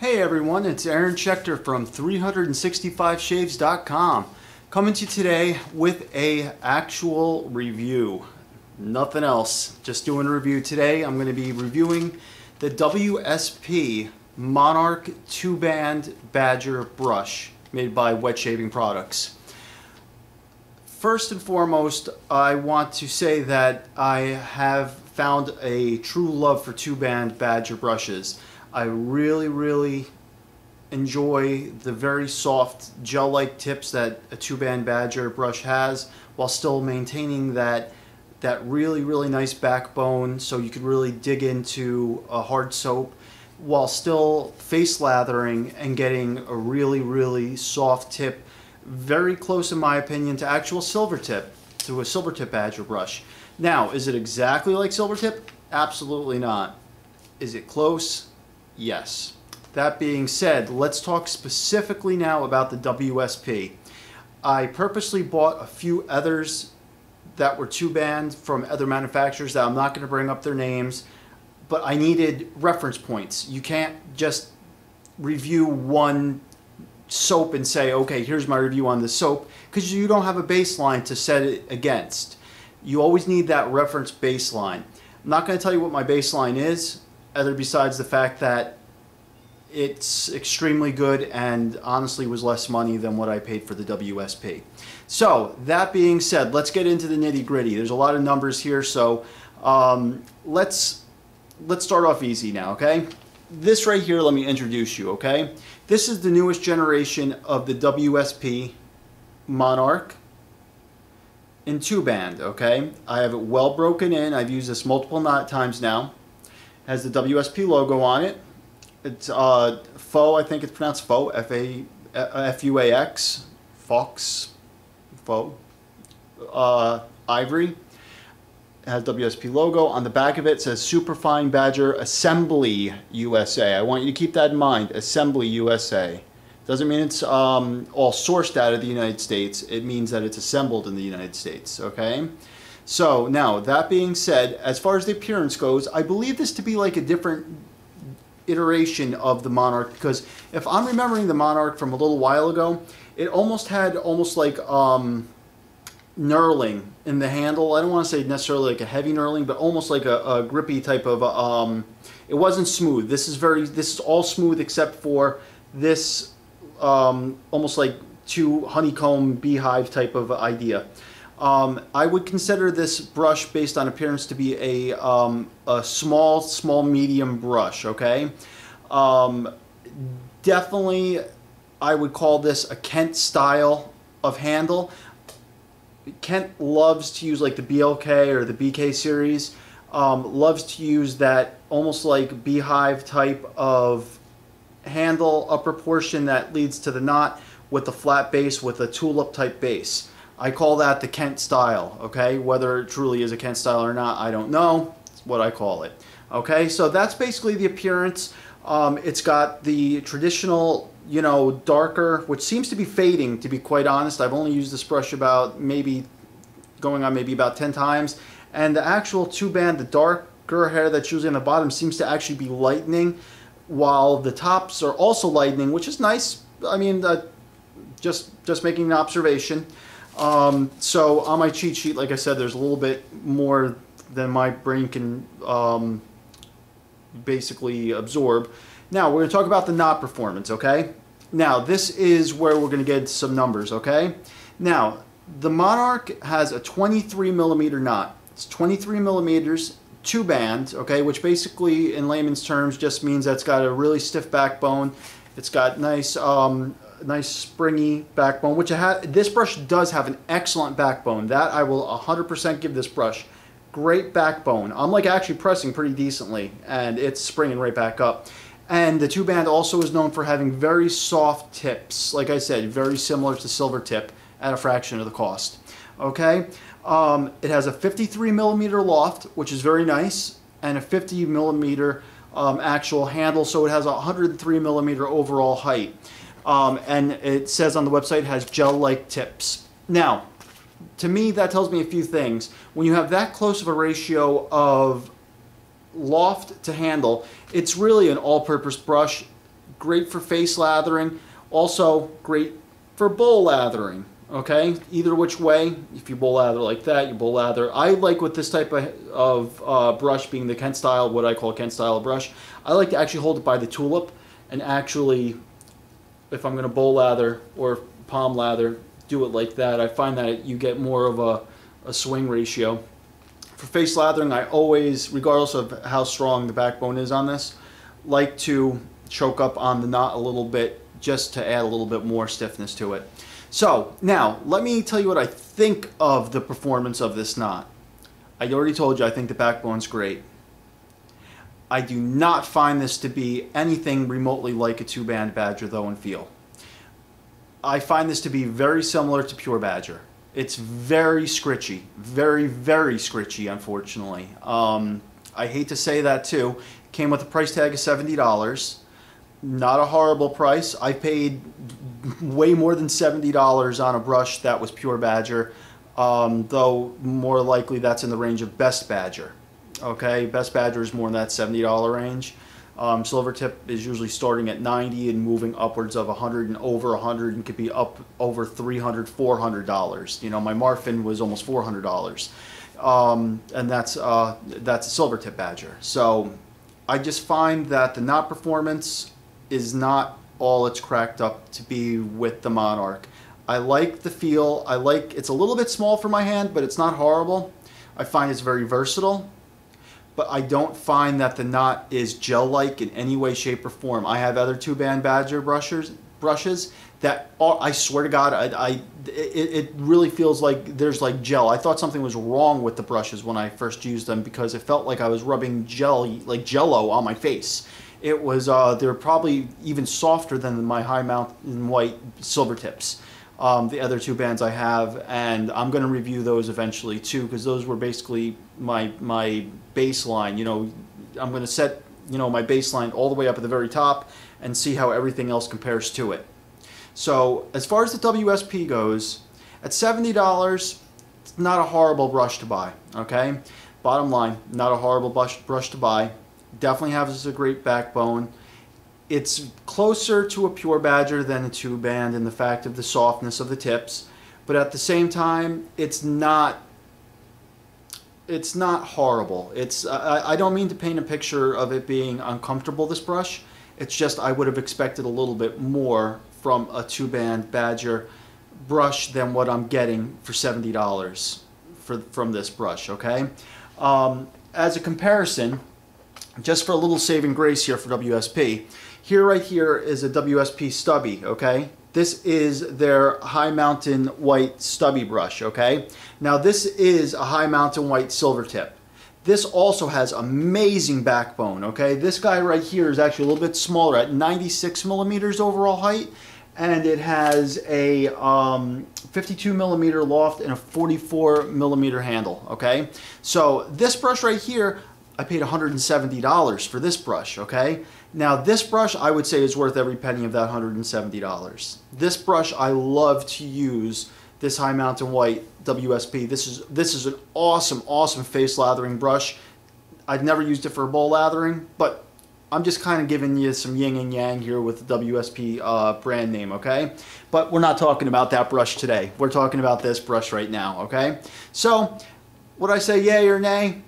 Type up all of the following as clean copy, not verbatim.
Hey everyone, it's Aaron Schechter from 365shaves.com coming to you today with a actual review. Nothing else, just doing a review today. I'm going to be reviewing the WSP Monarch 2-band Badger brush made by Wet Shaving Products. First and foremost, I want to say that I have found a true love for 2-band Badger brushes. I really enjoy the very soft gel-like tips that a 2-band Badger brush has, while still maintaining that really nice backbone, so you could really dig into a hard soap while still face lathering and getting a really soft tip, very close in my opinion to a silver tip Badger brush. Now, is it exactly like silver tip? Absolutely not. Is it close? Yes. That being said, let's talk specifically now about the WSP. I purposely bought a few others that were 2-band from other manufacturers that I'm not going to bring up their names, but I needed reference points. You can't just review one soap and say, okay, here's my review on the soap, because you don't have a baseline to set it against. You always need that reference baseline. I'm not going to tell you what my baseline is, other besides the fact that it's extremely good and honestly was less money than what I paid for the WSP. So that being said, let's get into the nitty-gritty. There's a lot of numbers here, so let's start off easy now, okay? This right here, let me introduce you, okay? This is the newest generation of the WSP Monarch in 2-band, okay? I have it well broken in. I've used this multiple times now. Has the WSP logo on it. It's faux, I think it's pronounced faux, F-U-A-X, Fox, faux, ivory. It has WSP logo. On the back of it says Superfine Badger Assembly USA. I want you to keep that in mind, Assembly USA. Doesn't mean it's all sourced out of the United States. It means that it's assembled in the United States, okay? So now, that being said, as far as the appearance goes, I believe this to be like a different iteration of the Monarch, because if I'm remembering the Monarch from a little while ago, it had almost like knurling in the handle. I don't want to say necessarily like a heavy knurling, but almost like a grippy type of it wasn't smooth. This is all smooth except for this almost like two honeycomb beehive type of idea. I would consider this brush, based on appearance, to be a small medium brush, okay? Definitely, I would call this a Kent style of handle. Kent loves to use like the BLK or the BK series, loves to use that almost like beehive type of handle, upper portion that leads to the knot with the flat base with a tulip type base. I call that the Kent style, okay? Whether it truly is a Kent style or not, I don't know. It's what I call it. Okay, so that's basically the appearance. It's got the traditional, darker, which seems to be fading, to be quite honest. I've only used this brush about going on about 10 times. And the actual 2-band, the darker hair that's usually on the bottom, seems to actually be lightening, while the tops are also lightening, which is nice. I mean, just making an observation. So on my cheat sheet, like I said, there's a little bit more than my brain can basically absorb. Now we're going to talk about the knot performance, okay? Now this is where we're going to get some numbers, okay? Now the Monarch has a 23mm knot. It's 23 millimeters, 2-band, okay, which basically in layman's terms just means that it's got a really stiff backbone. It's got nice springy backbone, which this brush does have an excellent backbone. That I will 100% give this brush. Great backbone. I'm like actually pressing pretty decently, and it's springing right back up. And the 2-band also is known for having very soft tips. Like I said, very similar to silver tip at a fraction of the cost. Okay, it has a 53mm loft, which is very nice, and a 50mm actual handle, so it has a 103mm overall height. And it says on the website it has gel-like tips. Now, to me, that tells me a few things. When you have that close of a ratio of loft to handle, it's really an all-purpose brush. great for face lathering, also great for bowl lathering. Okay, either which way, if you bowl lather like that, you bowl lather. I like with this type of brush, being the Kent style, what I call a Kent style brush, I like to actually hold it by the tulip and actually, if I'm going to bowl lather or palm lather, do it like that. I find that you get more of a swing ratio. For face lathering, I always, regardless of how strong the backbone is on this, like to choke up on the knot a little bit just to add a little bit more stiffness to it. So now let me tell you what I think of the performance of this knot. I already told you I think the backbone's great. I do not find this to be anything remotely like a two-band Badger though in feel. I find this to be very similar to pure Badger. It's very scritchy, very, very scritchy, unfortunately. I hate to say that too. It came with a price tag of $70. Not a horrible price. I paid way more than $70 on a brush that was pure Badger, though more likely that's in the range of Best Badger. Okay, Best Badger is more in that $70 range. Silvertip is usually starting at $90 and moving upwards of $100 and over $100, and could be up over $300, $400. You know, my Marfin was almost $400, and that's a Silvertip Badger. So I just find that the knot performance is not all it's cracked up to be with the Monarch. I like the feel. I like, it's a little bit small for my hand, but it's not horrible. I find it's very versatile, but I don't find that the knot is gel-like in any way, shape, or form. I have other two-band Badger brushes that are, I swear to God, it really feels like there's like gel. I thought something was wrong with the brushes when I first used them because it felt like I was rubbing gel, like Jello, on my face. It was, they're probably even softer than my High Mountain White Silvertips, the other two bands I have, and I'm going to review those eventually too, because those were basically my baseline. You know, I'm going to set, you know, my baseline all the way up at the very top and see how everything else compares to it. So as far as the WSP goes, at $70, it's not a horrible brush to buy, okay? Bottom line, not a horrible brush to buy. Definitely has a great backbone. It's closer to a pure Badger than a two-band in the fact of the softness of the tips, but at the same time, it's not horrible. It's I don't mean to paint a picture of it being uncomfortable, this brush. It's just I would have expected a little bit more from a two-band Badger brush than what I'm getting for $70 from this brush, okay? As a comparison, just for a little saving grace here for WSP, right here is a WSP stubby, okay? This is their High Mountain White stubby brush, okay? Now this is a High Mountain White Silvertip. This also has amazing backbone, okay? This guy right here is actually a little bit smaller at 96 millimeters overall height, and it has a 52 millimeter loft and a 44 millimeter handle, okay? So this brush right here, I paid $170 for this brush, okay? Now this brush I would say is worth every penny of that $170. This brush I love to use, this High Mountain White WSP. This is an awesome face lathering brush. I've never used it for bowl lathering, but I'm just kind of giving you some yin and yang here with the WSP brand name, okay? But we're not talking about that brush today. We're talking about this brush right now, okay? So would I say yay or nay?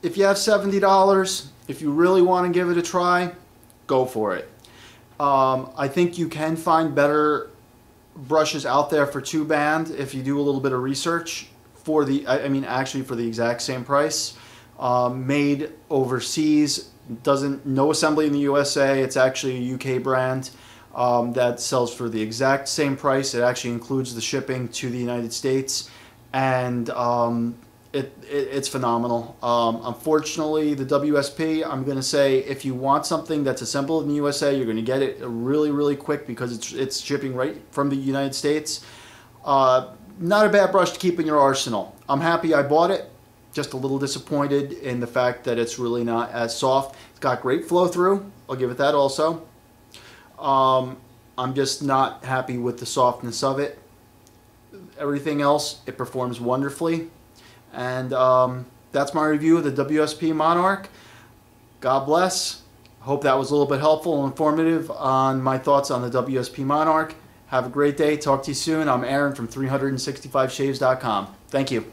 If you have $70, if you really want to give it a try, go for it. I think you can find better brushes out there for two-band if you do a little bit of research for the, actually for the exact same price. Made overseas, no assembly in the USA. It's actually a UK brand that sells for the exact same price. It actually includes the shipping to the United States, and it's phenomenal. Unfortunately, the WSP, I'm going to say if you want something that's assembled in the USA, you're going to get it really quick because it's shipping right from the United States. Not a bad brush to keep in your arsenal. I'm happy I bought it. Just a little disappointed in the fact that it's really not as soft. It's got great flow through. I'll give it that also. I'm just not happy with the softness of it. Everything else, it performs wonderfully. And that's my review of the WSP Monarch. God bless. Hope that was a little bit helpful and informative on my thoughts on the WSP Monarch. Have a great day. Talk to you soon. I'm Aaron from 365shaves.com. Thank you.